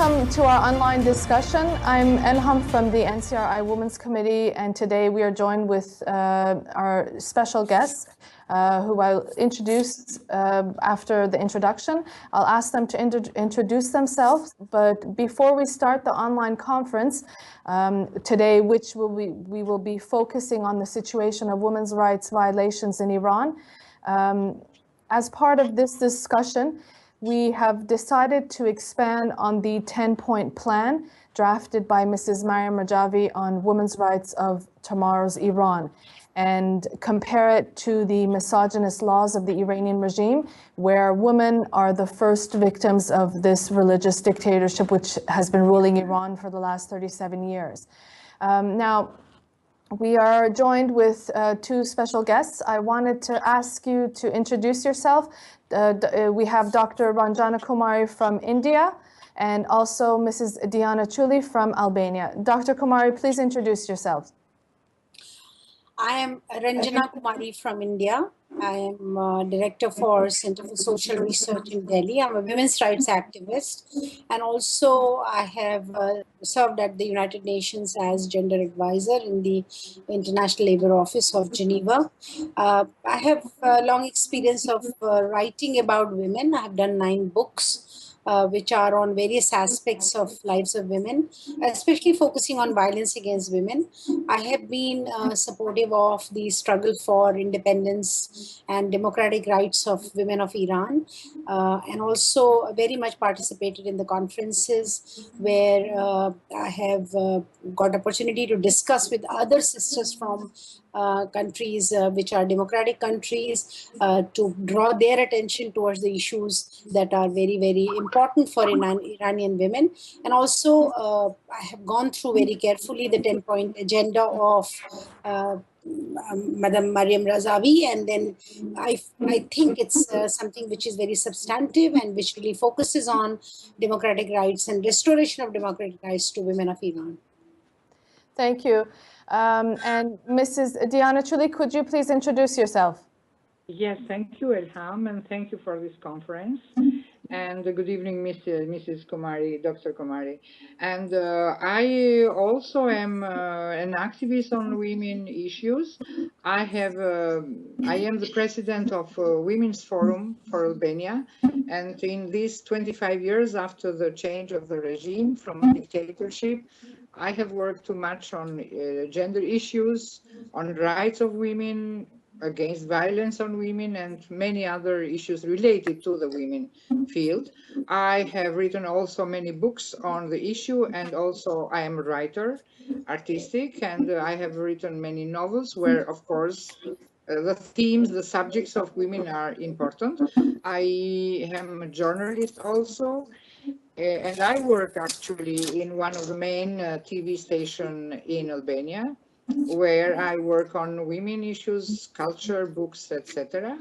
welcome to our online discussion. I'm Elham from the NCRI Women's Committee, and today we are joined with our special guests, who I'll introduce after the introduction. I'll ask them to introduce themselves, but before we start the online conference today, which we will be focusing on the situation of women's rights violations in Iran. As part of this discussion, we have decided to expand on the 10-point plan drafted by Mrs. Maryam Rajavi on women's rights of tomorrow's Iran and compare it to the misogynist laws of the Iranian regime, where women are the first victims of this religious dictatorship, which has been ruling Iran for the last 37 years. Now, we are joined with two special guests. I wanted to ask you to introduce yourself. We have Dr. Ranjana Komari from India and also Ms. Diana Culi from Albania. Dr. Komari, please introduce yourself. I am Ranjana Komari from India. I am Director for Center for Social Research in Delhi. I'm a women's rights activist, and also I have served at the United Nations as gender advisor in the International Labour Office of Geneva. I have a long experience of writing about women. I have done 9 books. Which are on various aspects of lives of women, especially focusing on violence against women. I have been supportive of the struggle for independence and democratic rights of women of Iran, and also very much participated in the conferences where I have got opportunity to discuss with other sisters from countries which are democratic countries to draw their attention towards the issues that are very, very important for Iranian women. And also I have gone through very carefully the 10-point agenda of Madam Maryam Rajavi, and then I think it's something which is very substantive and which really focuses on democratic rights and restoration of democratic rights to women of Iran. Thank you. And Mrs. Diana Culi, could you please introduce yourself? Yes, thank you, Elham, and thank you for this conference. And good evening, Mrs. Komari, Dr. Komari. And I also am an activist on women issues. I am the president of Women's Forum for Albania. And in these 25 years after the change of the regime from dictatorship, I have worked too much on gender issues, on rights of women, against violence on women, and many other issues related to the women field. I have written also many books on the issue, and also I am a writer, artistic, and I have written many novels where, of course, the themes, the subjects of women are important. I am a journalist also, and I work actually in one of the main TV stations in Albania, where I work on women issues, culture, books, etc.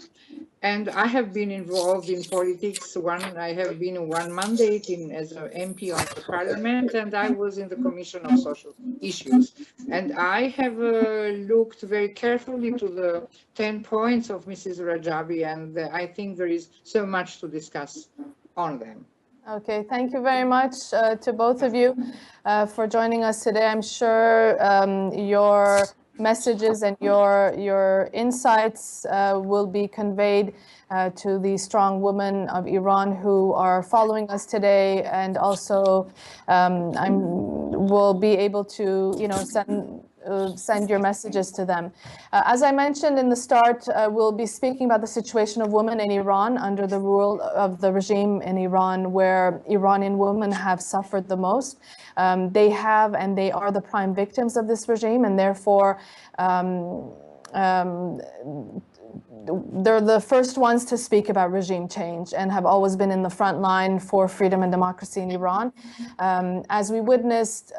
And I have been involved in politics. I have been in one mandate as an MP on the parliament, and I was in the Commission of Social Issues. And I have looked very carefully to the 10 points of Mrs. Rajavi, and I think there is so much to discuss on them. Okay, thank you very much to both of you for joining us today. I'm sure your messages and your insights will be conveyed to the strong women of Iran who are following us today, and also will be able to, send your messages to them. As I mentioned in the start, we'll be speaking about the situation of women in Iran under the rule of the regime in Iran, where Iranian women have suffered the most. They have and they are the prime victims of this regime, and therefore they're the first ones to speak about regime change and have always been in the front line for freedom and democracy in Iran. As we witnessed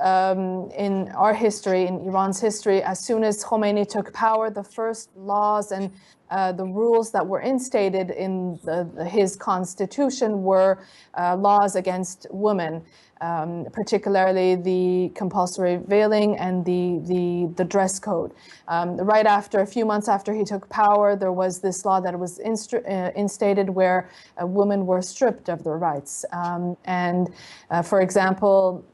in our history, in Iran's history, as soon as Khomeini took power, the first laws and the rules that were instated in his constitution were laws against women, particularly the compulsory veiling and the dress code. Right after, a few months after he took power, there was this law that was instated where women were stripped of their rights. For example,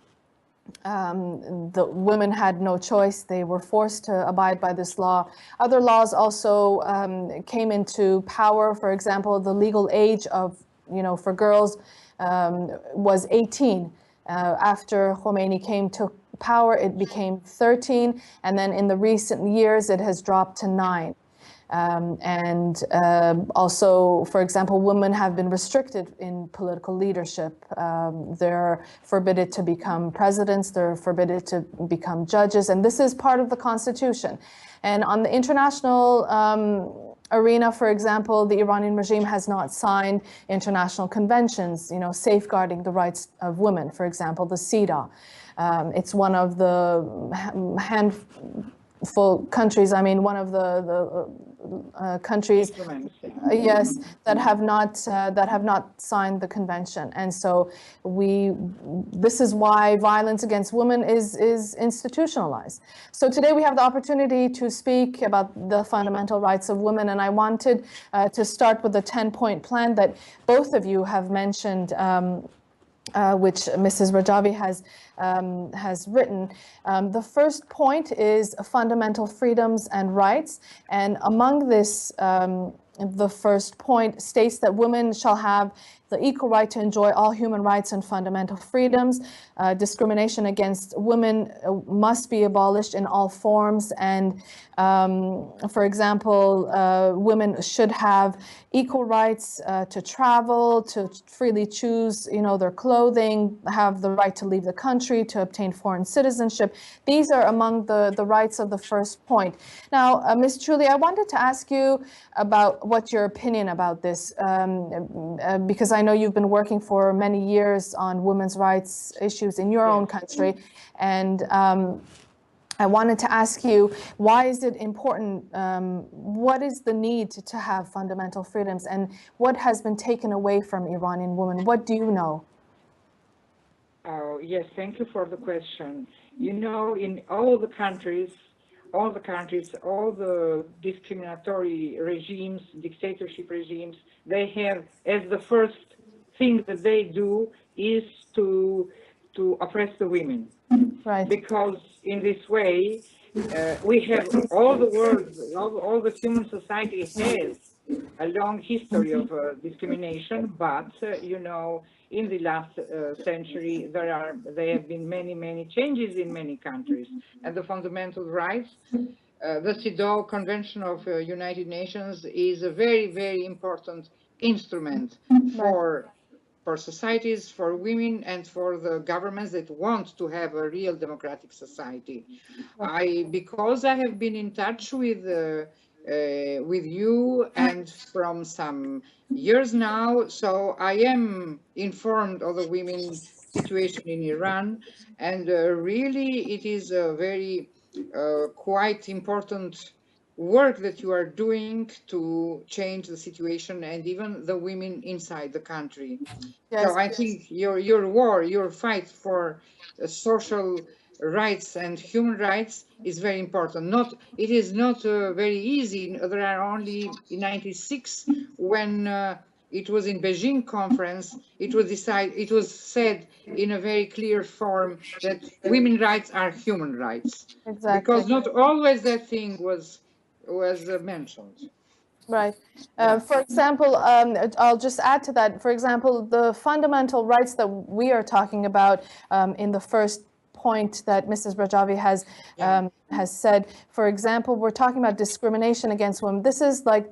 the women had no choice. They were forced to abide by this law. Other laws also came into power. For example, the legal age of, for girls was 18. After Khomeini came to power, it became 13. And then in the recent years, it has dropped to 9. Also, for example, women have been restricted in political leadership. They're forbidden to become presidents, they're forbidden to become judges, and this is part of the constitution. And on the international arena, for example, the Iranian regime has not signed international conventions, safeguarding the rights of women, for example, the CEDAW. It's one of the handful countries, one of the countries, yes, that have not signed the convention. And so this is why violence against women is institutionalized. So today we have the opportunity to speak about the fundamental rights of women, and I wanted to start with the 10-point plan that both of you have mentioned, which Mrs. Rajavi has written. The first point is fundamental freedoms and rights, and among this, the first point states that women shall have the equal right to enjoy all human rights and fundamental freedoms. Discrimination against women must be abolished in all forms. And for example, women should have equal rights to travel, to freely choose, their clothing, have the right to leave the country, to obtain foreign citizenship. These are among the rights of the first point. Now, Ms. Culi, I wanted to ask you about what's your opinion about this, because I know you've been working for many years on women's rights issues in your own country, and I wanted to ask you, why is it important? What is the need to have fundamental freedoms, and what has been taken away from Iranian women? What do you know? Oh, yes, thank you for the question. In all the countries, all the discriminatory regimes, dictatorship regimes, they have, as the first thing that they do is to oppress the women. Right. Because in this way, we have all the world, all the human society has a long history of discrimination, but in the last century, there have been many changes in many countries, and the fundamental rights, the CEDAW Convention of United Nations is a very important instrument for societies, for women, and for the governments that want to have a real democratic society. Because I have been in touch with you and from some years now, so I am informed of the women's situation in Iran, and really it is a very quite important work that you are doing to change the situation and even the women inside the country. Yes, so I think your fight for social rights and human rights is very important. It is not very easy. There are only in '96 when it was in Beijing conference, it was said in a very clear form that women's rights are human rights. Exactly. Because not always that thing was mentioned. Right. For example, I'll just add to that. For example, the fundamental rights that we are talking about in the first point that Mrs. Rajavi has said. For example, we're talking about discrimination against women. This is like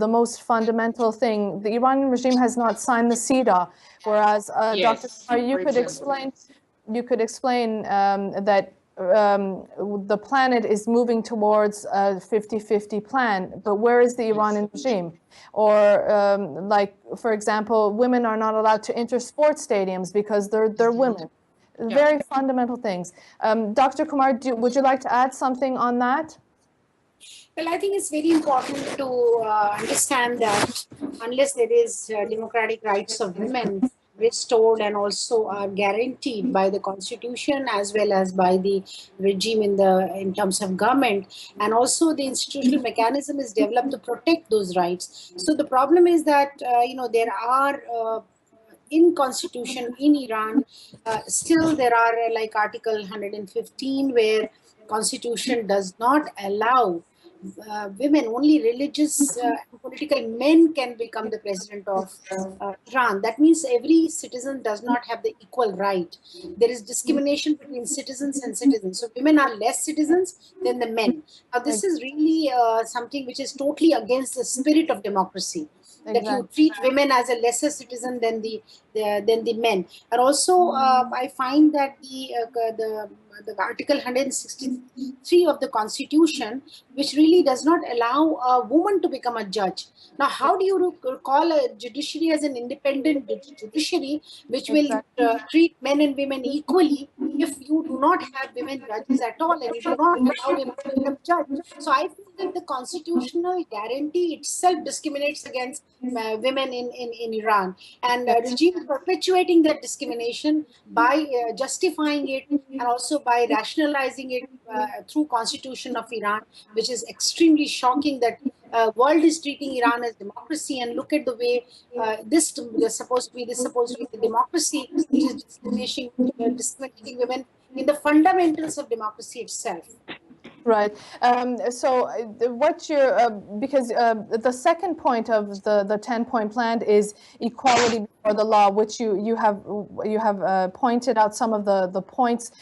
the most fundamental thing. The Iranian regime has not signed the CEDAW, whereas Dr. Komari, you could explain that the planet is moving towards a 50-50 plan, but where is the Iranian regime? Or like, for example, women are not allowed to enter sports stadiums because they're women. Very fundamental things. Dr. Komari, would you like to add something on that? Well, I think it's very important to understand that unless there is democratic rights of women restored and also are guaranteed by the constitution as well as by the regime in terms of government, and also the institutional mechanism is developed to protect those rights. So the problem is that there are in constitution in Iran, still there are like Article 115 where constitution does not allow women, only religious and political men can become the president of Iran. That means every citizen does not have the equal right. There is discrimination between citizens and citizens. So women are less citizens than the men. Now this is really something which is totally against the spirit of democracy. That you treat women as a lesser citizen than the men, and also I find that the Article 163 of the Constitution, which really does not allow a woman to become a judge. Now, how do you call a judiciary as an independent judiciary, which will treat men and women equally, if you do not have women judges at all and you do not allow women to become judge? So I feel that the constitutional guarantee itself discriminates against women in Iran, and regime is perpetuating that discrimination by justifying it and also by rationalizing it through Constitution of Iran, which is extremely shocking that world is treating Iran as democracy, and look at the way this is supposed to be the democracy, which is discriminating women in the fundamentals of democracy itself. Right. So what you're, because the second point of the 10-point plan is equality before the law, which you have pointed out some of the points.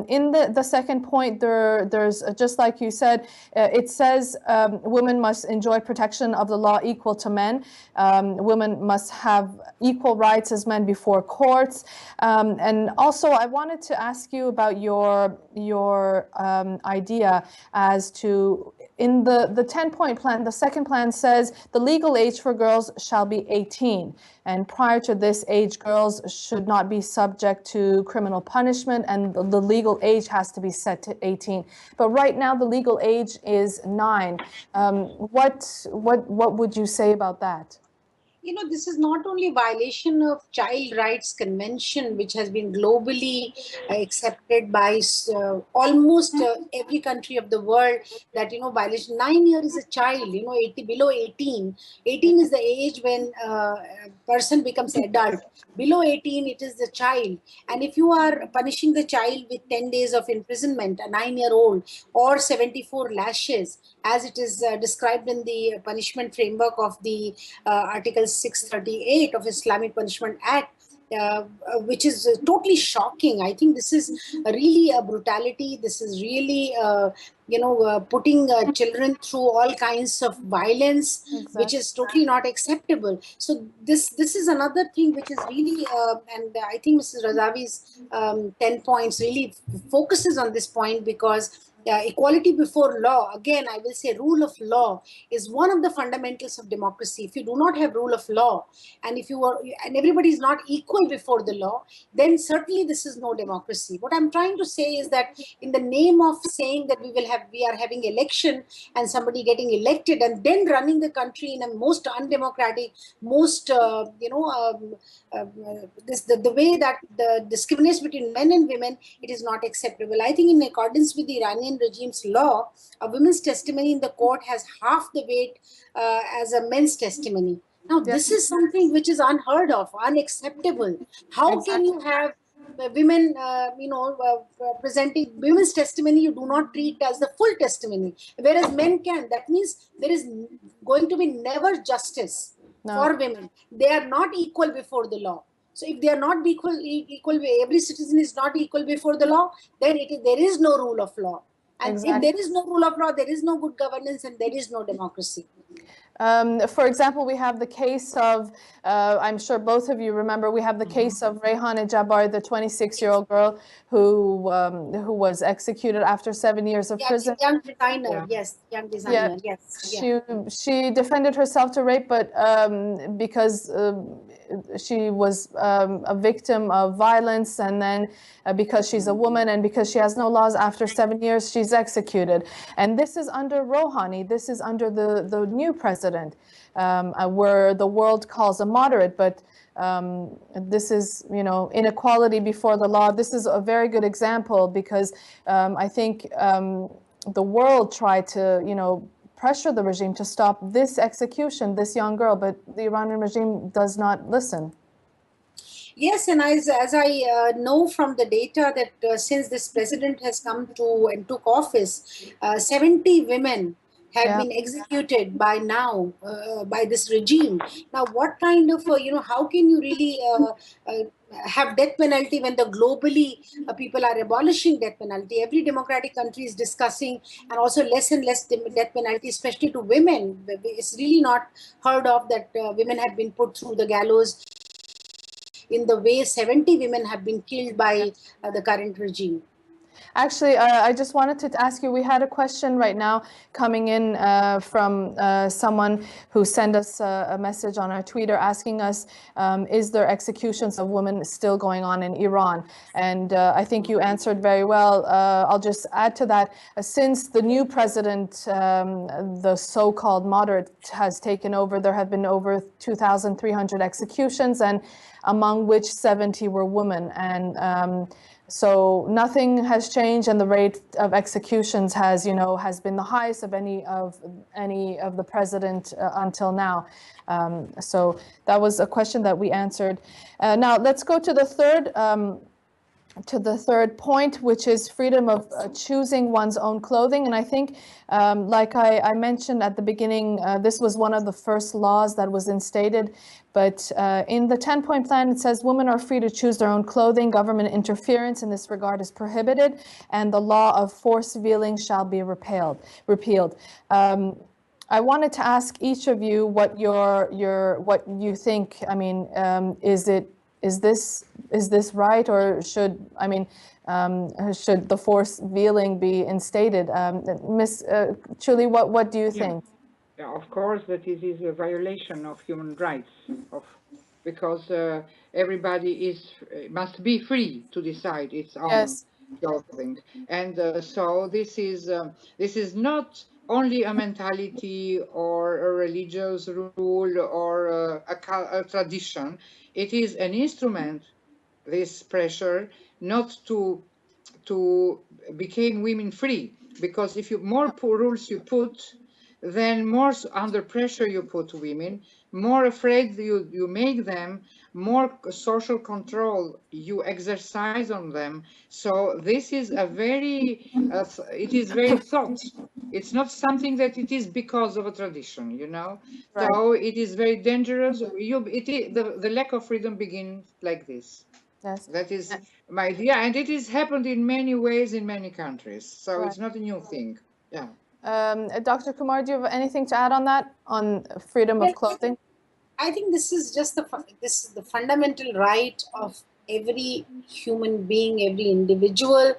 In the second point, there's just like you said, it says women must enjoy protection of the law equal to men. Women must have equal rights as men before courts. And also, I wanted to ask you about your idea as to, in the 10-point plan, the second plan says the legal age for girls shall be 18. And prior to this age, girls should not be subject to criminal punishment, and the legal age has to be set to 18. But right now, the legal age is 9. What would you say about that? You know, this is not only a violation of Child Rights Convention, which has been globally accepted by almost every country of the world, that, violation. 9 years is a child, 80, below 18. 18 is the age when a person becomes adult. Below 18, it is the child. And if you are punishing the child with 10 days of imprisonment, a 9-year-old, or 74 lashes, as it is described in the punishment framework of the Article 638 of Islamic Punishment Act, which is totally shocking. I think this is really a brutality. This is really, putting children through all kinds of violence, which is totally not acceptable. So this is another thing which is really, and I think Mrs. Razavi's 10 points really focuses on this point, because equality before law, again, I will say rule of law is one of the fundamentals of democracy. If you do not have rule of law, and and everybody is not equal before the law, then certainly this is no democracy. What I'm trying to say is that in the name of saying that we are having election and somebody getting elected and then running the country in a most undemocratic, most the way that the discrimination between men and women, it is not acceptable. I think in accordance with the Iranian regime's law, a woman's testimony in the court has half the weight as a men's testimony. Now, this is something which is unheard of, unacceptable. How can you have women, presenting women's testimony, you do not treat as the full testimany, whereas men can? That means there is going to be never justice for women. They are not equal before the law. So if they are not equal, every citizen is not equal before the law, then there is no rule of law. And if there is no rule of law, there is no good governance and there is no democracy. For example, we have the case of, I'm sure both of you remember, we have the case of Rayhan Jabbar, the 26-year-old girl who was executed after 7 years of prison. Young designer, yes, young designer, yes. She defended herself to rape, but because she was a victim of violence, and then because she's a woman and because she has no laws, after 7 years, she's executed. And this is under Rouhani. This is under the new president, where the world calls a moderate, but this is, you know, inequality before the law. This is a very good example because I think the world tried to, you know, pressure the regime to stop this execution, this young girl, but the Iranian regime does not listen. Yes, and as I know from the data that since this president has come to and took office, 70 women have been executed by now by this regime. Now, what kind of, you know, how can you really have death penalty when the globally people are abolishing death penalty? Every democratic country is discussing, and also less and less death penalty, especially to women. It's really not heard of that women have been put through the gallows in the way 70 women have been killed by the current regime. Actually, I just wanted to ask you, we had a question right now coming in from someone who sent us a message on our Twitter asking us, is there executions of women still going on in Iran? And I think you answered very well. I'll just add to that, since the new president, the so-called moderate, has taken over, there have been over 2,300 executions, and among which 70 were women. And so nothing has changed, and the rate of executions has, you know, has been the highest of any of the president until now. So that was a question that we answered. Now let's go to the third point, which is freedom of choosing one's own clothing. And I think, like I mentioned at the beginning, this was one of the first laws that was instated. But in the 10-point plan, it says women are free to choose their own clothing. Government interference in this regard is prohibited, and the law of forced veiling shall be repealed. I wanted to ask each of you what what you think. I mean, is this right, or should the forced veiling be instated? Ms. Culi, what do you think? Yeah, of course, that it is a violation of human rights, because everybody must be free to decide its own clothing, and so this is not only a mentality or a religious rule or a tradition. It is an instrument, this pressure, not to become women free, because if you more rules you put, then more under pressure you put women, more afraid you make them, more social control you exercise on them. So this is a very, it is very thought. It's not something that it is because of a tradition, you know. Right. So it is very dangerous. The lack of freedom begins like this. Yes. That is my idea, and it has happened in many ways in many countries. So it's not a new thing. Yeah. Dr. Kumar, do you have anything to add on that, on freedom of clothing? I think this is just the fundamental right of every human being, every individual,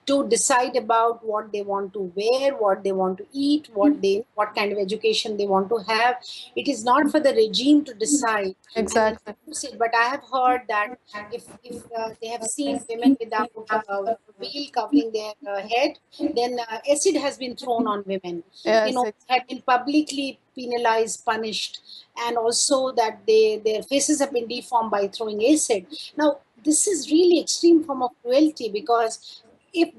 to decide about what they want to wear, what they want to eat, what kind of education they want to have. It is not for the regime to decide. Exactly. But I have heard that if they have seen women without veil covering their head, then acid has been thrown on women. Yes, you know, have been publicly penalized, punished, and also that their faces have been deformed by throwing acid. Now, this is really extreme form of cruelty, because if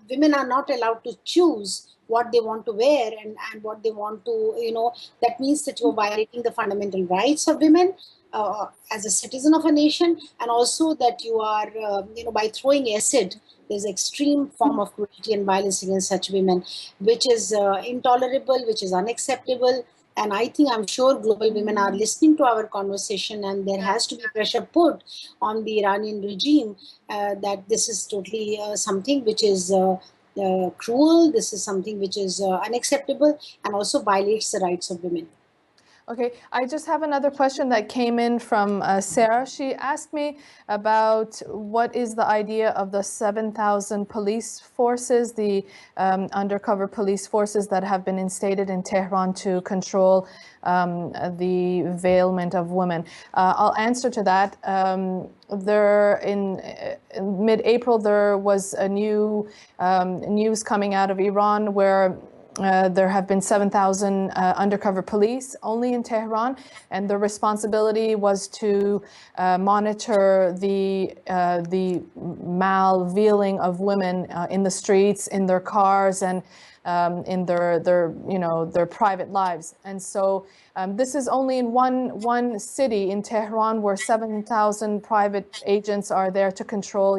women are not allowed to choose what they want to wear and what they want to, you know, that means that you're violating the fundamental rights of women as a citizen of a nation, and also that you are, you know, by throwing acid, there's extreme form of cruelty and violence against such women, which is intolerable, which is unacceptable. And I think, I'm sure global women are listening to our conversation, and there has to be pressure put on the Iranian regime that this is totally something which is cruel. This is something which is unacceptable and also violates the rights of women. Okay, I just have another question that came in from Sarah. She asked me about what is the idea of the 7,000 police forces, the undercover police forces that have been instated in Tehran to control the veilment of women. I'll answer to that. In mid-April, there was a new news coming out of Iran where there have been 7,000 undercover police only in Tehran, and the responsibility was to monitor the malvealing of women in the streets, in their cars, and in their private lives. And so this is only in one city in Tehran where 7,000 private agents are there to control,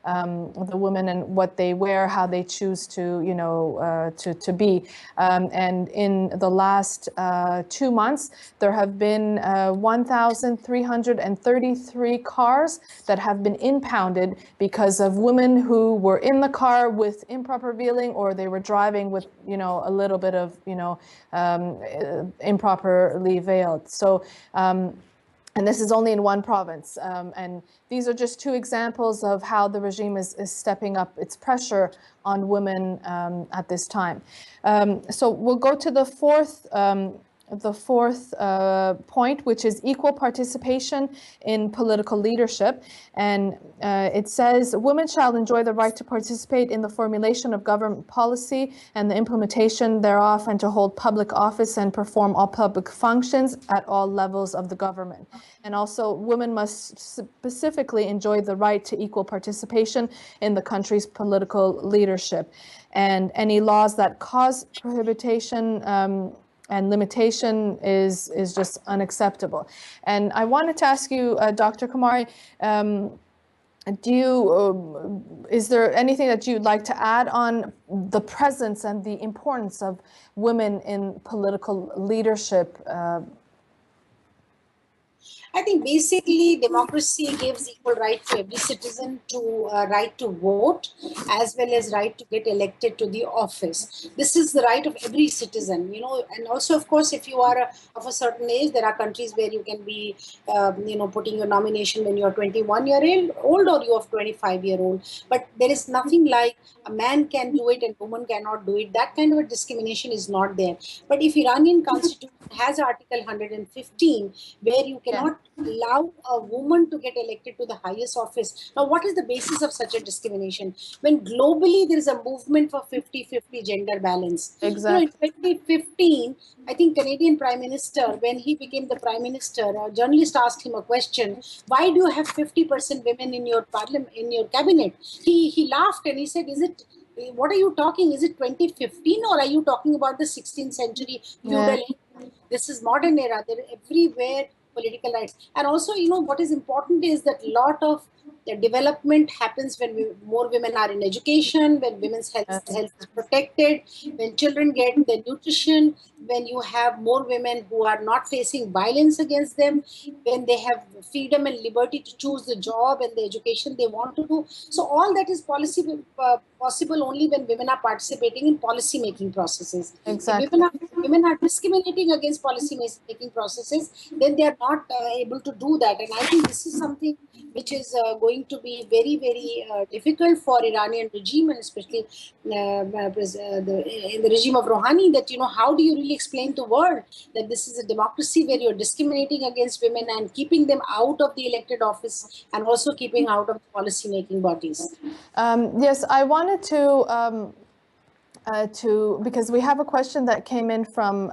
the women and what they wear, how they choose to, to be. And in the last 2 months, there have been 1,333 cars that have been impounded because of women who were in the car with improper veiling, or they were driving with, a little bit of, improperly veiled. So, and this is only in one province. And these are just two examples of how the regime is stepping up its pressure on women at this time. So we'll go to the fourth point, which is equal participation in political leadership. And it says, women shall enjoy the right to participate in the formulation of government policy and the implementation thereof, and to hold public office and perform all public functions at all levels of the government. And also, women must specifically enjoy the right to equal participation in the country's political leadership. And any laws that cause prohibition and limitation is just unacceptable. And I wanted to ask you, Dr. Komari, is there anything that you'd like to add on the presence and the importance of women in political leadership? I think basically democracy gives equal right to every citizen to right to vote, as well as right to get elected to the office. This is the right of every citizen, and also, of course, if you are of a certain age, there are countries where you can be, putting your nomination when you're 21-year-old or you're 25-year-old. But there is nothing like a man can do it and woman cannot do it. That kind of a discrimination is not there. But if Iranian constitution has Article 115, where you cannot allow a woman to get elected to the highest office. Now, what is the basis of such a discrimination? When globally there is a movement for 50-50 gender balance. Exactly. In 2015, I think Canadian Prime Minister, when he became the Prime Minister, a journalist asked him a question: why do you have 50% women in your parliament, in your cabinet? He laughed and he said, what are you talking? Is it 2015 or are you talking about the 16th century feudal age? This is modern era. They're everywhere. Political rights. And also, what is important is that a lot of the development happens when more women are in education, when women's health is protected, when children get the nutrition, when you have more women who are not facing violence against them, when they have freedom and liberty to choose the job and the education they want to do. So all that is possible only when women are participating in policy making processes. Exactly. If women are discriminating against policy making processes, then they are not able to do that. And I think this is something which is going to be very, very difficult for Iranian regime, and especially in the regime of Rouhani, that, how do you really explain to the world that this is a democracy where you're discriminating against women and keeping them out of the elected office and also keeping out of the policy making bodies? Yes, I wanted to because we have a question that came in from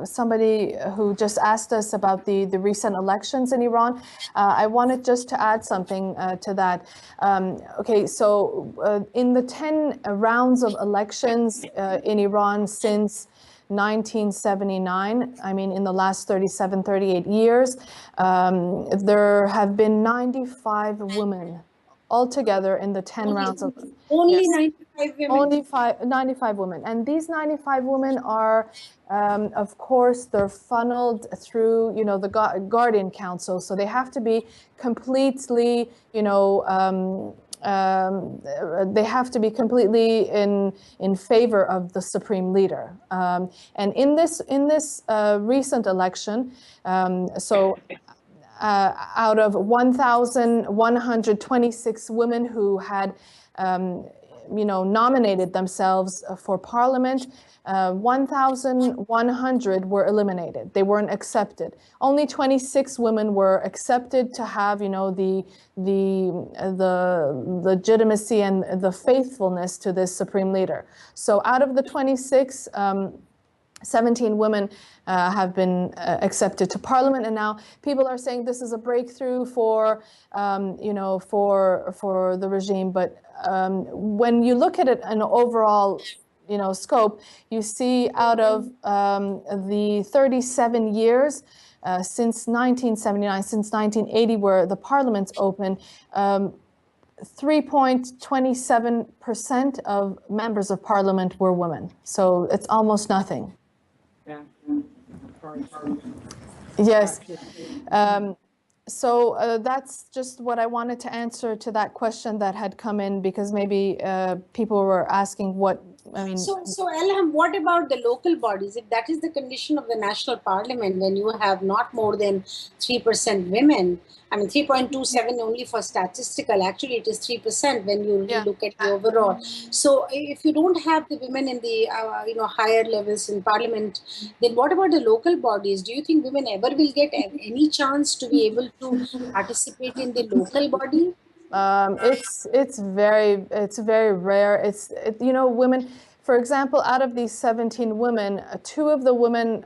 somebody who just asked us about the recent elections in Iran. I wanted just to add something to that. Okay, so in the 10 rounds of elections in Iran since 1979, I mean, in the last 37, 38 years, there have been 95 women altogether in the 10 rounds of... Only yes. 95 women? Only 95 women. And these 95 women are, of course, they're funneled through, the Guardian Council. So they have to be completely, they have to be completely in favor of the supreme leader. And in this recent election, out of 1,126 women who had nominated themselves for parliament, 1,100 were eliminated. They weren't accepted. Only 26 women were accepted to have, the legitimacy and the faithfulness to this supreme leader. So out of the 26, 17 women have been accepted to parliament, and now people are saying this is a breakthrough for, for the regime. But when you look at it in overall, scope, you see out of the 37 years since 1979, since 1980, where the parliament's open, 3.27% of members of parliament were women. So it's almost nothing. Yeah. Yes. So that's just what I wanted to answer to that question that had come in, because maybe people were asking what, So Elham, what about the local bodies? If that is the condition of the national parliament, when you have not more than 3% women, 3.27 only for statistical, actually it is 3% when you look at the overall. So if you don't have the women in the, higher levels in parliament, then what about the local bodies? Do you think women ever will get any chance to be able to participate in the local body? It's very rare. Women, for example, out of these 17 women, 2 of the women,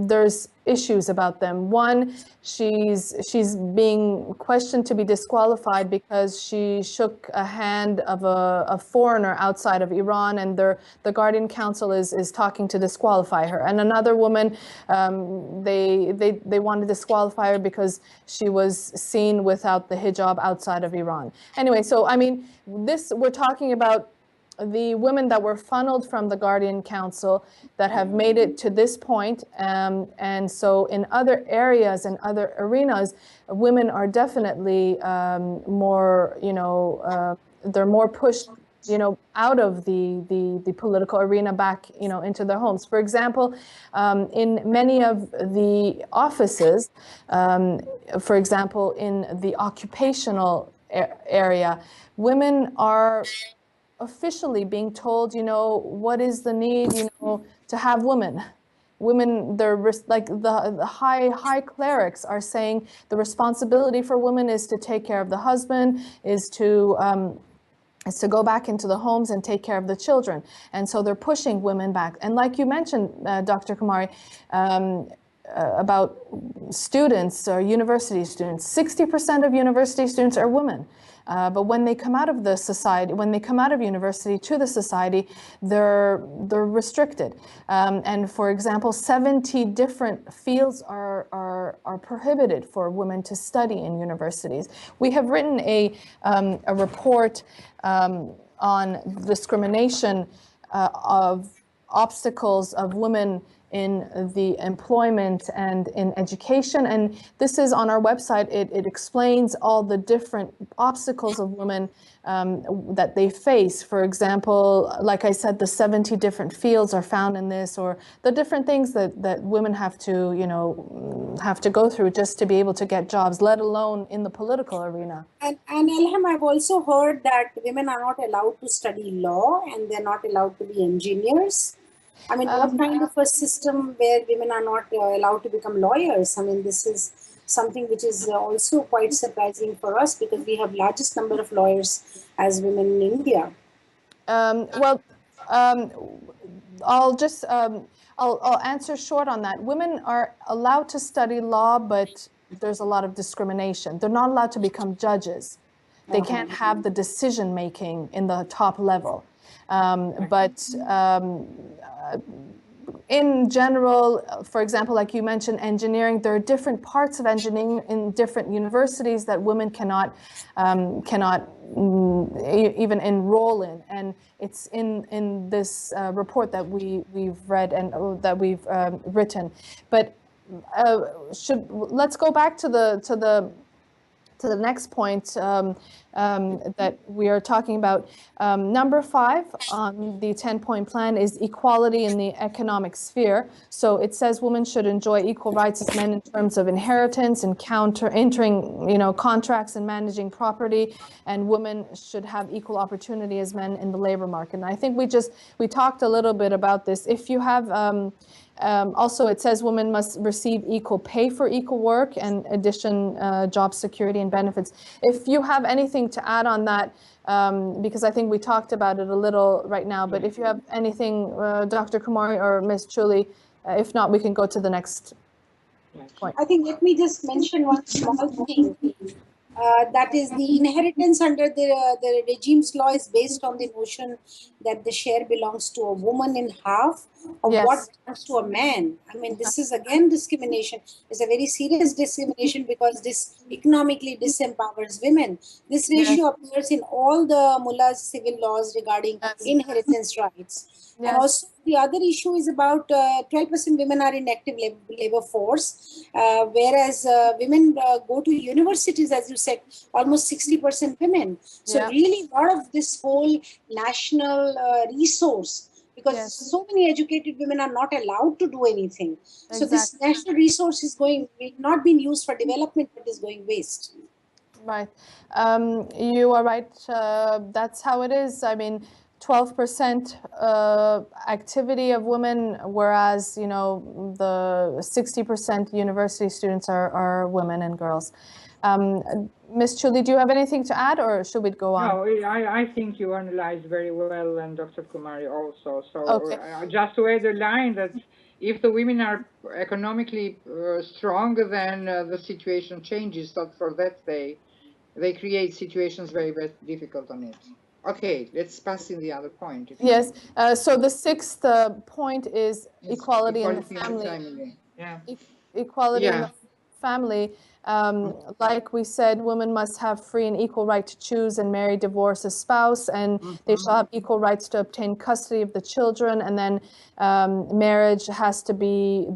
there's issues about them. One, she's being questioned to be disqualified because she shook a hand of a foreigner outside of Iran, and the Guardian Council is talking to disqualify her. And another woman, they want to disqualify her because she was seen without the hijab outside of Iran. Anyway, so we're talking about the women that were funneled from the Guardian Council that have made it to this point. And so in other areas and other arenas, women are definitely more, they're more pushed, out of the political arena back, into their homes. For example, in many of the offices, for example, in the occupational area, women are officially being told, what is the need, to have women. Women, they're like the high clerics are saying the responsibility for women is to take care of the husband, is to go back into the homes and take care of the children. And so they're pushing women back. And like you mentioned, Dr. Komari, about students or university students, 60% of university students are women. But when they come out of the society, when they come out of university to the society, they're restricted. And for example, 70 different fields are prohibited for women to study in universities. We have written a report on discrimination of obstacles of women in the employment and in education. And this is on our website. It explains all the different obstacles of women that they face. For example, like I said, the 70 different fields are found in this, or the different things that women have to go through just to be able to get jobs, let alone in the political arena. And Elham, I've also heard that women are not allowed to study law and they're not allowed to be engineers. What kind of a system where women are not allowed to become lawyers? This is something which is also quite surprising for us, because we have largest number of lawyers as women in India. I'll answer short on that. Women are allowed to study law, but there's a lot of discrimination. They're not allowed to become judges. They can't have the decision making in the top level. In general, for example, like you mentioned, engineering, there are different parts of engineering in different universities that women cannot even enroll in. And it's in this report that we've read and that we've written. But let's go back to the next point. that we are talking about. Number 5 on the 10-point plan is equality in the economic sphere. So it says women should enjoy equal rights as men in terms of inheritance and entering, contracts and managing property, and women should have equal opportunity as men in the labor market. And I think we talked a little bit about this. If you have also, it says women must receive equal pay for equal work, and addition, job security and benefits. If you have anything to add on that, because I think we talked about it a little right now, but if you have anything, Dr. Komari or Ms. Culi, if not, we can go to the next point. I think let me just mention one small thing. That is, the inheritance under the regime's law is based on the notion that the share belongs to a woman in half of what belongs to a man. I mean, this is again discrimination. It's a very serious discrimination because this economically disempowers women. This ratio appears in all the mullah's civil laws regarding inheritance rights. And also the other issue is about 12% women are in active labor force, whereas women go to universities, as you said, almost 60% women. So really a lot of this whole national resource, because so many educated women are not allowed to do anything. So this national resource is not being used for development, but is going waste. Right. You are right. That's how it is. I mean, 12% activity of women, whereas, the 60% university students are women and girls. Ms. Culi, do you have anything to add, or should we go on? No, I think you analyzed very well, and Dr. Komari also. So just to add a line that if the women are economically strong, then the situation changes. So for that, they create situations very, very difficult on it. Okay, let's pass in the other point. Yes, so the 6th point is equality in the family. Equality in the family. Like we said, women must have free and equal right to choose and marry, divorce a spouse, and they shall have equal rights to obtain custody of the children. And then marriage has to be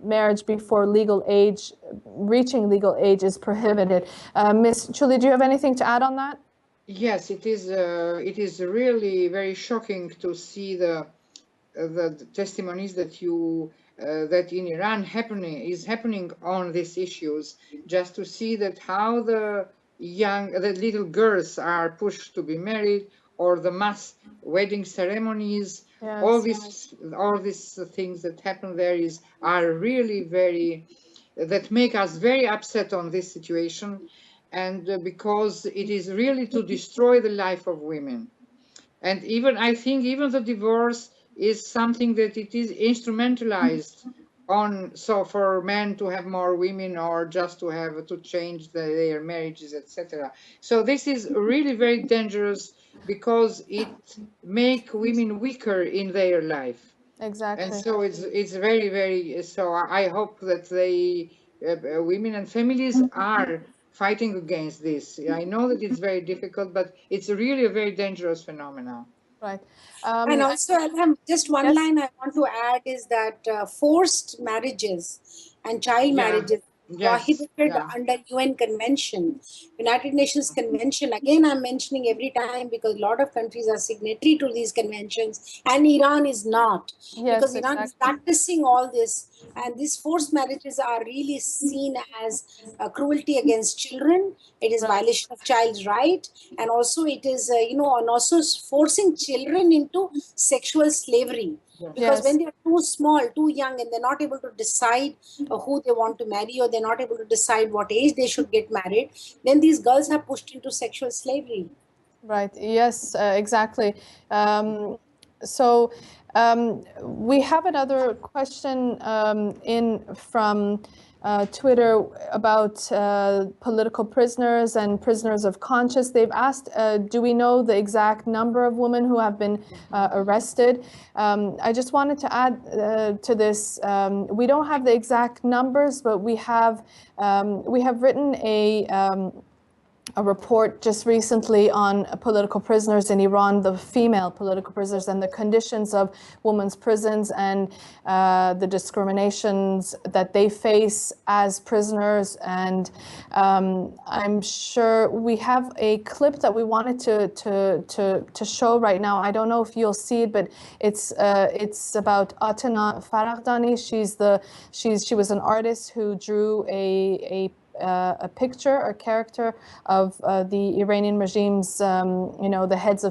marriage before legal age, reaching legal age is prohibited. Ms. Culi, do you have anything to add on that? Yes, it is really very shocking to see the testimonies that that in Iran is happening on these issues. Just to see that how the little girls are pushed to be married, or the mass wedding ceremonies. All these things that happen there are really that make us very upset on this situation. And because it is really to destroy the life of women. And I think even the divorce is something that it is instrumentalized on, so for men to have more women, or just to change their marriages, etc. So this is really very dangerous, because it makes women weaker in their life. Exactly. And so it's very, so I hope that women and families are fighting against this. I know that it's very difficult, but it's really a very dangerous phenomenon. Right. And also, Elham, just one line I want to add is that forced marriages and child marriages prohibited under UN Convention, United Nations Convention. Again, I'm mentioning every time because a lot of countries are signatory to these conventions, and Iran is not. Because Iran is practicing all this, and these forced marriages are really seen as cruelty against children. It is violation of child's right, and also it is, and also forcing children into sexual slavery. Because when they're too small, too young, and they're not able to decide who they want to marry, or they're not able to decide what age they should get married, then these girls are pushed into sexual slavery. Right. Yes, exactly. So we have another question from Twitter about political prisoners and prisoners of conscience. They've asked, do we know the exact number of women who have been arrested? I just wanted to add to this, we don't have the exact numbers, but we have written a report just recently on political prisoners in Iran, the female political prisoners, and the conditions of women's prisons and the discriminations that they face as prisoners. And I'm sure we have a clip that we wanted to show right now. I don't know if you'll see it, but it's about Atena Faraghdani. She was an artist who drew a picture or character of the Iranian regime's, the heads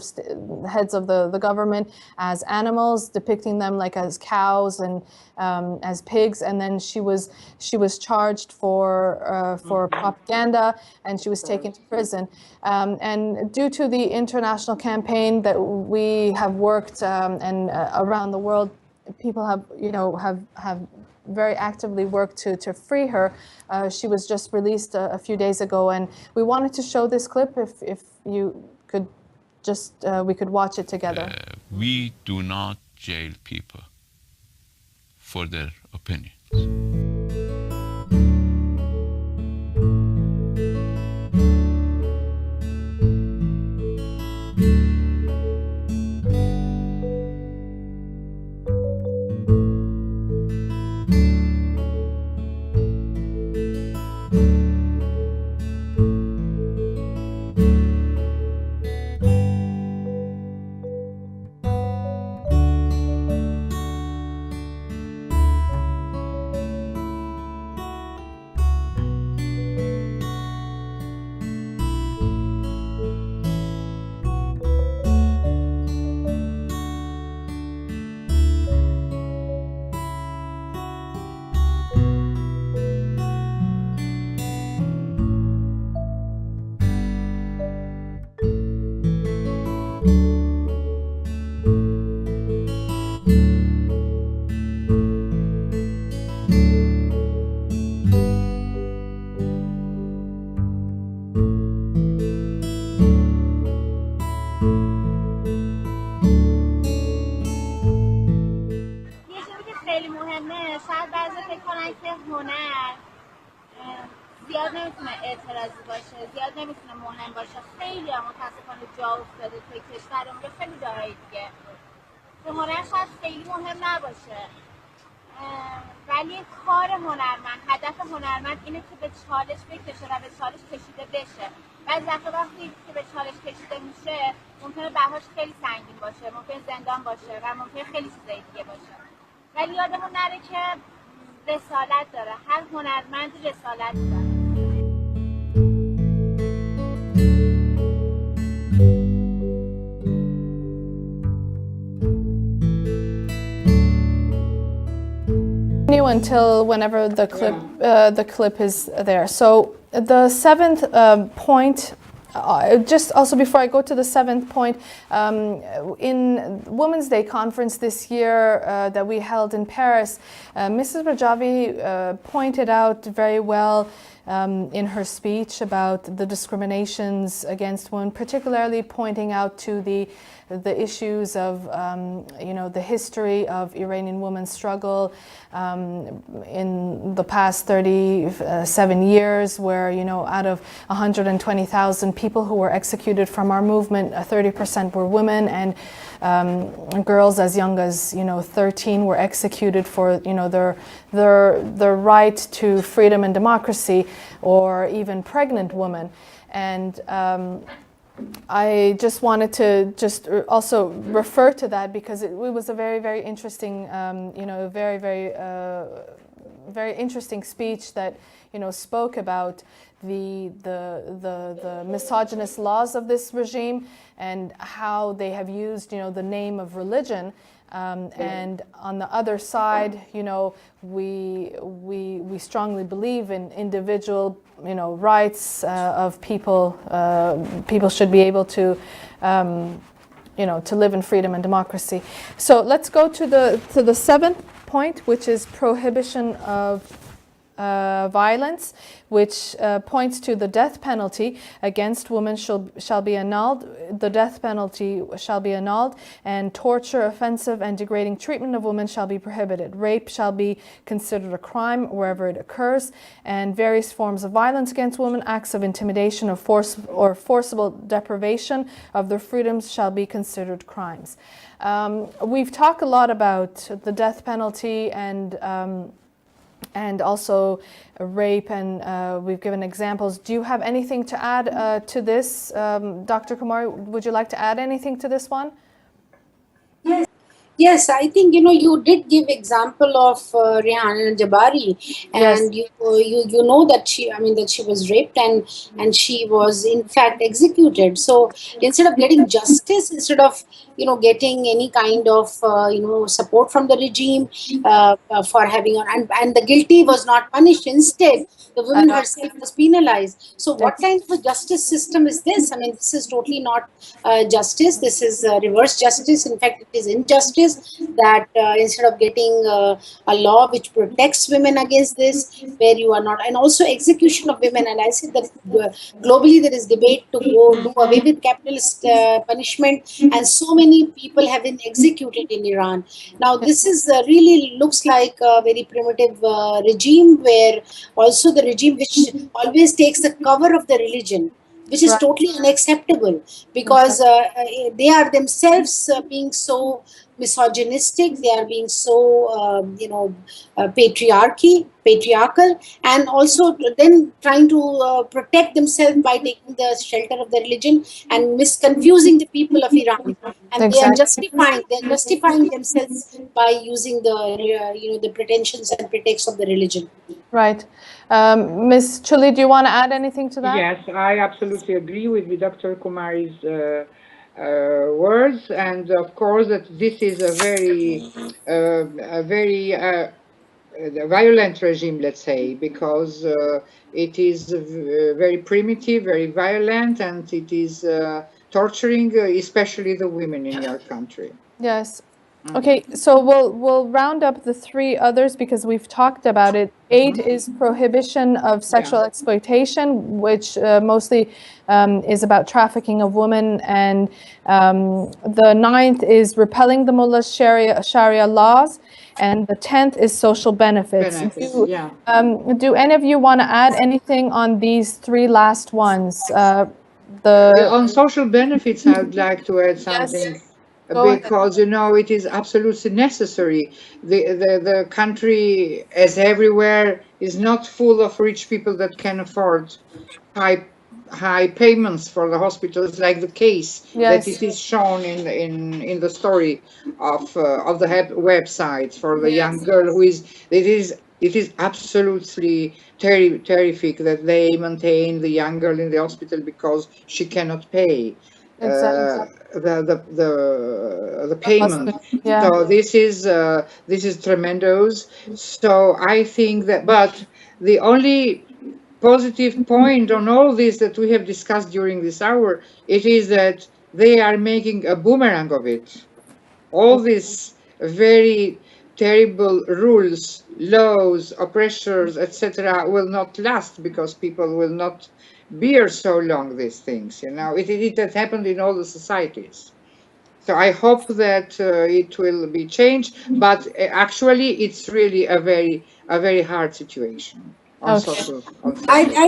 of the government as animals, depicting them like as cows and as pigs. And then she was charged for propaganda, and she was taken to prison. And due to the international campaign that we have worked and around the world, people have very actively worked to free her. She was just released a few days ago, and we wanted to show this clip. If you could just, we could watch it together. We do not jail people for their opinions. زیاد نمیتونه اعتراضی باشه، زیاد نمیتونه مهم باشه. خیلی هم متاسفانه جا افتاده توی کشورمون به خیلی جاهای دیگه که هنر شاید خیلی مهم نباشه، ولی کار هنرمند، هدف هنرمند اینه که به چالش بکشه و به چالش کشیده بشه. بعضی وقتا وقتی که به چالش کشیده میشه ممکنه بهاش خیلی سنگین باشه، ممکنه زندان باشه و ممکنه خیلی چیزای دیگه باشه، ولی یادمون نره که رسالت داره، هر هنرمند رسالت داره. Until whenever the clip is there. So the seventh point, just also before I go to the seventh point, in Women's Day conference this year that we held in Paris, Mrs. Rajavi pointed out very well in her speech about the discriminations against women, particularly pointing out to the issues of the history of Iranian women's struggle in the past 37 years, where out of 120,000 people who were executed from our movement, 30% were women, and girls as young as 13 were executed for their right to freedom and democracy, or even pregnant women. And I just wanted to just also refer to that because it was a very, very interesting, very interesting speech that spoke about the misogynist laws of this regime and how they have used the name of religion. And on the other side, we strongly believe in individual, rights of people. People should be able to, to live in freedom and democracy. So let's go to the seventh point, which is prohibition of violence, which points to the death penalty against women shall be annulled. The death penalty shall be annulled, and torture, offensive, and degrading treatment of women shall be prohibited. Rape shall be considered a crime wherever it occurs, and various forms of violence against women, acts of intimidation or forcible deprivation of their freedoms shall be considered crimes. We've talked a lot about the death penalty and also rape, and we've given examples. Do you have anything to add to this, Dr. Komari? Would you like to add anything to this one? Yes, I think you did give example of Rihanna Jabari, and Yes. you know that she was raped and she was in fact executed. So instead of getting justice, instead of getting any kind of support from the regime for having and the guilty was not punished. Instead, the woman herself was penalized. So what kind of a justice system is this? I mean, this is totally not justice. This is reverse justice. In fact, it is injustice that instead of getting a law which protects women against this, where you are not, and also execution of women. And I said that globally there is debate to go do away with capitalist punishment, and so many people have been executed in Iran. Now this is really looks like a very primitive regime, where also the regime which always takes the cover of the religion, which is totally unacceptable, because they are themselves being so misogynistic, they are being so patriarchal, and also then trying to protect themselves by taking the shelter of the religion and misconfusing the people of Iran, and they are justifying themselves by using the the pretensions and pretexts of the religion. Right. Ms. Culi, do you want to add anything to that? Yes, I absolutely agree with Dr. Komari's words, and of course that this is a very violent regime, let's say, because it is very primitive, very violent, and it is torturing especially the women in your country. Yes. Okay, so we'll round up the three others because we've talked about it. 8 is prohibition of sexual exploitation, which mostly is about trafficking of women, and the 9th is repelling the mullah's Sharia laws, and the 10th is social benefits. Do any of you want to add anything on these 3 last ones? On social benefits, I would like to add something. Yes. Because it is absolutely necessary. The country, as everywhere, is not full of rich people that can afford high payments for the hospitals, like the case that it is shown in the story of the website for the young girl who is. It is absolutely terrific that they maintain the young girl in the hospital because she cannot pay. The payment. So this is tremendous. So I think that, but the only positive point on all this that we have discussed during this hour, it is that they are making a boomerang of it. All these very terrible rules, laws, oppressors, etc., will not last because people will not bear so long these things. It has happened in all the societies. So I hope that it will be changed, but actually it's really a very hard situation. I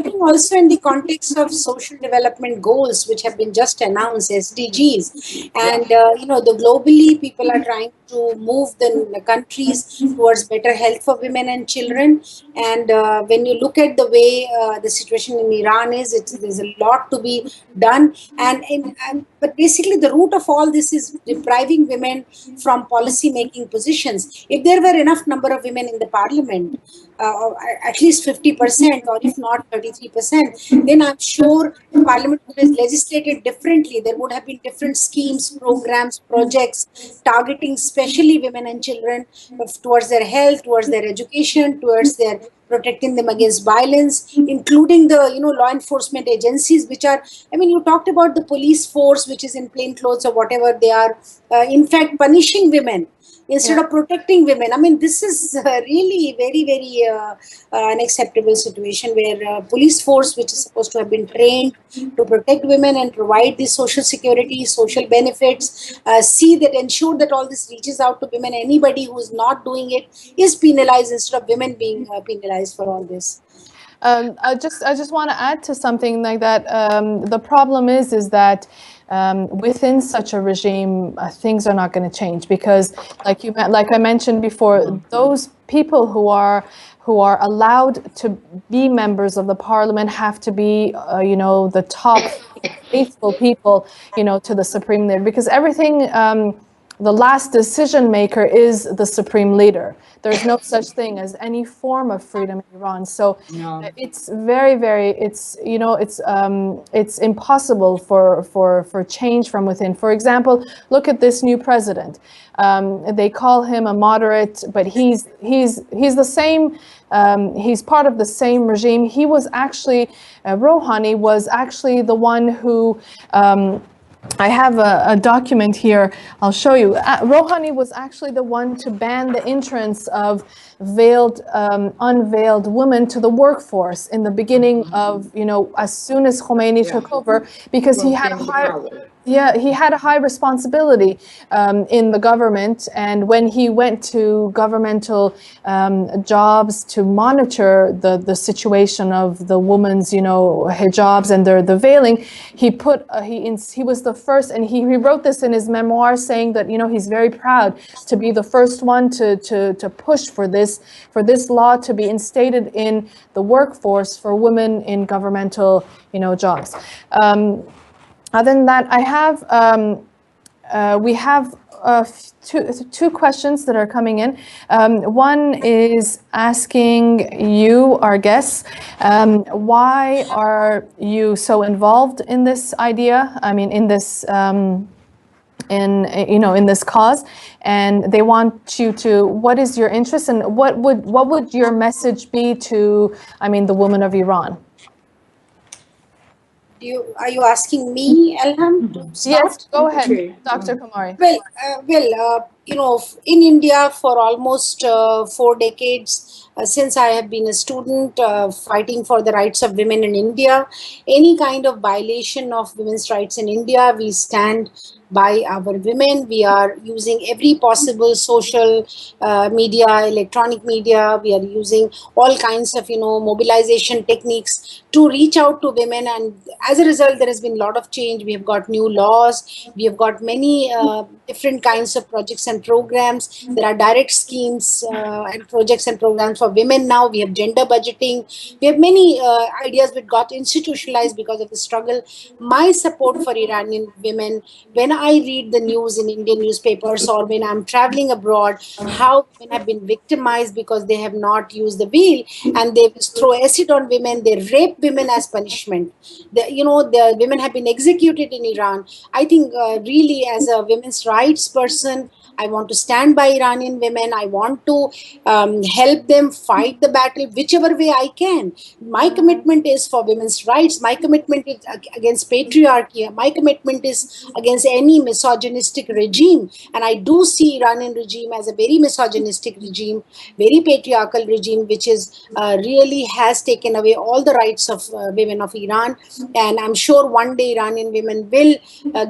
think also in the context of social development goals, which have been just announced, SDGs, and the globally people are trying to move the countries towards better health for women and children. And when you look at the way the situation in Iran is, there's a lot to be done. But basically the root of all this is depriving women from policy making positions. If there were enough number of women in the parliament, at least 50%, or if not 33%, then I'm sure Parliament would have legislated differently. There would have been different schemes, programs, projects targeting especially women and children towards their health, towards their education, towards their protecting them against violence, including the law enforcement agencies, which are, you talked about the police force, which is in plain clothes or whatever they are, in fact punishing women instead of protecting women. I mean, this is really very, very unacceptable situation where police force, which is supposed to have been trained to protect women and provide the social security, social benefits, ensure that all this reaches out to women. Anybody who is not doing it is penalized instead of women being penalized for all this. I just want to add to something like that. The problem is that within such a regime, things are not going to change because, like I mentioned before, those people who are allowed to be members of the parliament have to be, the top faithful people, to the supreme leader, because everything. The last decision maker is the supreme leader. There's no such thing as any form of freedom in Iran. So it's very, very, it's impossible for change from within. For example, look at this new president. They call him a moderate, but he's the same. He's part of the same regime. He was actually, Rouhani was actually the one who. I have a document here. I'll show you. Rouhani was actually the one to ban the entrance of unveiled women to the workforce in the beginning of, as soon as Khomeini took over, because he had a high responsibility in the government. And when he went to governmental jobs to monitor the situation of the woman's, hijabs and the veiling, he was the first, and he wrote this in his memoir, saying that he's very proud to be the first one to push for this law to be instated in the workforce for women in governmental jobs. Other than that, we have two questions that are coming in. One is asking you, our guests, why are you so involved in this idea? I mean, in this in this cause, and they want you to. What is your interest, and what would your message be to, the women of Iran? Are you asking me, Elham, to start? Yes, go ahead, Dr. Komari. Well, in India for almost 4 decades, since I have been a student fighting for the rights of women in India, any kind of violation of women's rights in India, we stand by our women. We are using every possible social media, electronic media. We are using all kinds of, mobilization techniques to reach out to women. And as a result, there has been a lot of change. We have got new laws. We have got many different kinds of projects and programs. There are direct schemes and projects and programs for women now. We have gender budgeting. We have many ideas which got institutionalized because of the struggle. My support for Iranian women, when I read the news in Indian newspapers or when I'm traveling abroad, how women have been victimized because they have not used the veil, and they throw acid on women, they rape women as punishment. The women have been executed in Iran. I think really, as a women's rights person, I want to stand by Iranian women. I want to help them fight the battle whichever way I can. My commitment is for women's rights. My commitment is against patriarchy. My commitment is against any misogynistic regime. And I do see Iranian regime as a very misogynistic regime, very patriarchal regime, which is really has taken away all the rights of women of Iran. And I'm sure one day Iranian women will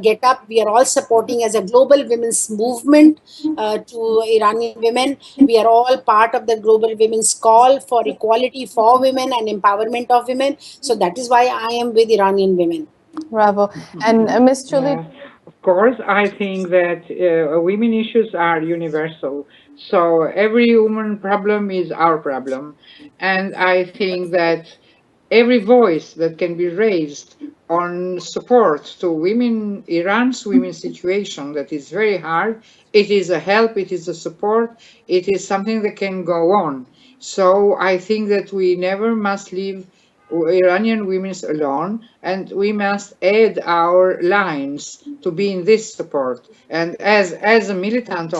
get up. We are all supporting as a global women's movement to Iranian women. We are all part of the global women's call for equality for women and empowerment of women. So that is why I am with Iranian women. Bravo. And Ms. Culi? Of course, I think that women issues are universal. So every woman problem is our problem. And I think that every voice that can be raised on support to women, Iran's women's situation, that is very hard. It is a help, it is a support, it is something that can go on. So I think that we never must leave Iranian women alone, and we must add our lines to be in this support. And as a militant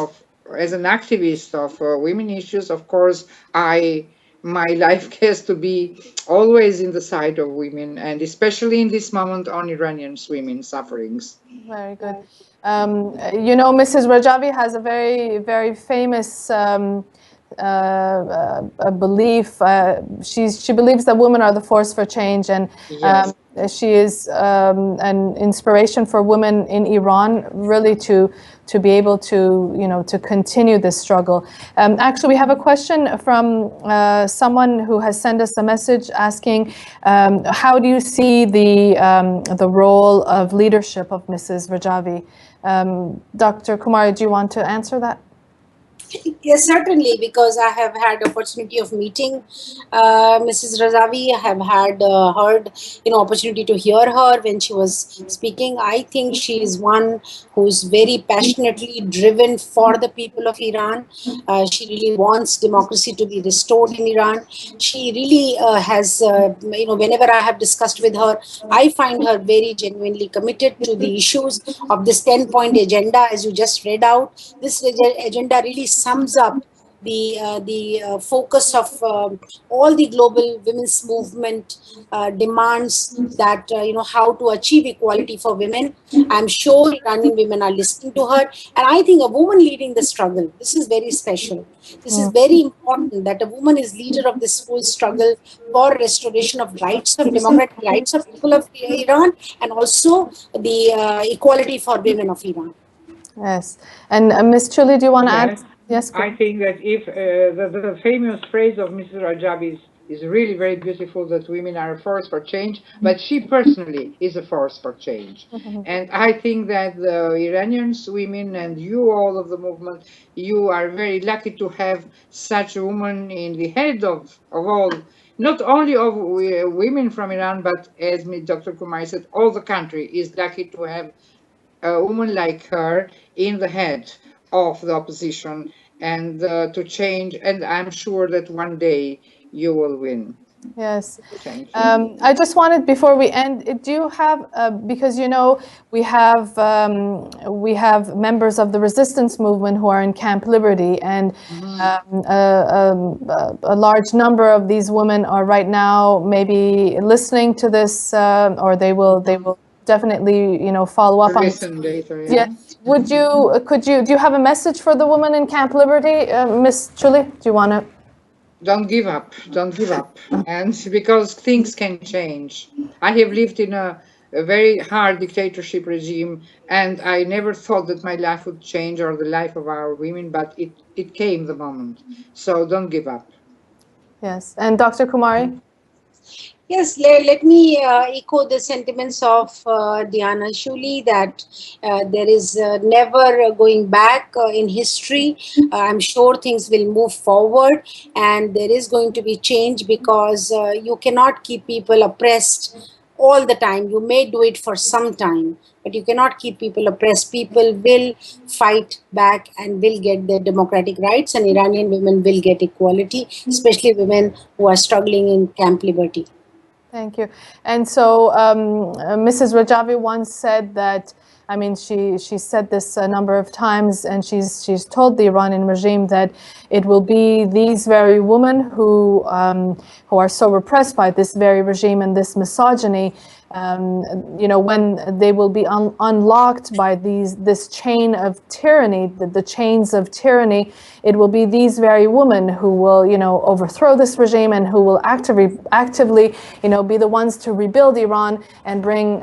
as an activist of women issues, of course, my life has to be always in the side of women, and especially in this moment on Iranian women's sufferings. Very good. You know, Mrs. Rajavi has a very, very famous a belief. She believes that women are the force for change, and Yes. she is an inspiration for women in Iran, really to be able to, you know, to continue this struggle. Actually, we have a question from someone who has sent us a message asking, how do you see the role of leadership of Mrs. Rajavi? Dr. Komari, do you want to answer that? Yes, certainly, because I have had opportunity of meeting Mrs. Razavi. I have had heard, opportunity to hear her when she was speaking. I think she is one who's very passionately driven for the people of Iran. She really wants democracy to be restored in Iran. She really has, whenever I have discussed with her, I find her very genuinely committed to the issues of this 10-point agenda, as you just read out. This agenda really sums up the focus of all the global women's movement demands that how to achieve equality for women. I'm sure Iranian women are listening to her, and I think a woman leading the struggle, this is very special. This is very important, that a woman is leader of this whole struggle for restoration of rights, of democratic rights of people of Iran, and also the equality for women of Iran. Yes, and Ms. Culi, do you want to add? Yes, I think that if the famous phrase of Mrs. Rajavi is really very beautiful, that women are a force for change, but she personally is a force for change. And I think that the Iranians, women, and you, all of the movement, you are very lucky to have such a woman in the head of all, not only of women from Iran, but as Dr. Komari said, all the country is lucky to have a woman like her in the head of the opposition and to change. And I'm sure that one day you will win. Yes. Thank you. I just wanted, before we end, do you have, because you know we have members of the resistance movement who are in Camp Liberty, and a large number of these women are right now maybe listening to this, or they will definitely, you know, follow up on this. Later, yeah. Yes. Do you have a message for the women in Camp Liberty, Ms. Culi? Do you want to? Don't give up, don't give up. And because things can change. I have lived in a very hard dictatorship regime, and I never thought that my life would change, or the life of our women, but it came the moment. So don't give up. Yes. And Dr. Komari? Yes, let me echo the sentiments of Diana Culi, that there is never going back in history. I'm sure things will move forward, and there is going to be change, because you cannot keep people oppressed all the time. You may do it for some time, but you cannot keep people oppressed. People will fight back and will get their democratic rights, and Iranian women will get equality, especially women who are struggling in Camp Liberty. Thank you. And so Mrs. Rajavi once said that, I mean, she said this a number of times, and she's told the Iranian regime that it will be these very women who are so repressed by this very regime and this misogyny, you know, when they will be unlocked by this chain of tyranny, the chains of tyranny, it will be these very women who will, you know, overthrow this regime, and who will actively, you know, be the ones to rebuild Iran and bring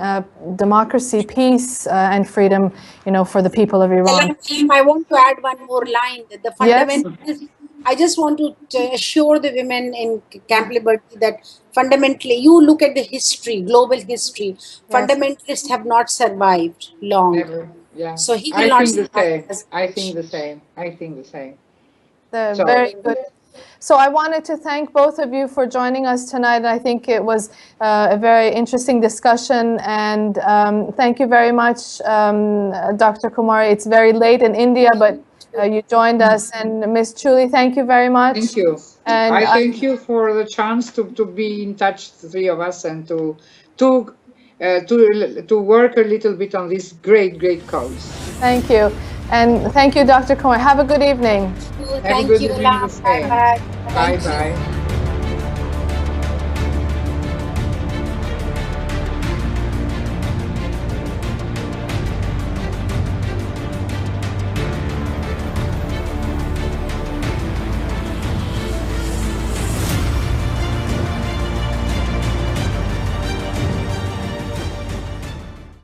democracy, peace, and freedom, you know, for the people of Iran. I want to add one more line. That the fundamentalists, yes. I just want to assure the women in Camp Liberty that fundamentally, you look at the history, global history, yes. Fundamentalists have not survived long. Never. Yeah. So he will not survive. I think the same. I think the same. Very good. So I wanted to thank both of you for joining us tonight. I think it was a very interesting discussion, and thank you very much, Dr. Komari. It's very late in India, but you joined us. And Ms. Culi, thank you very much. Thank you. And I thank you for the chance to be in touch, the three of us, and to work a little bit on this great cause. Thank you. And thank you, Dr. Komari. Have a good evening. Thank you. Bye-bye.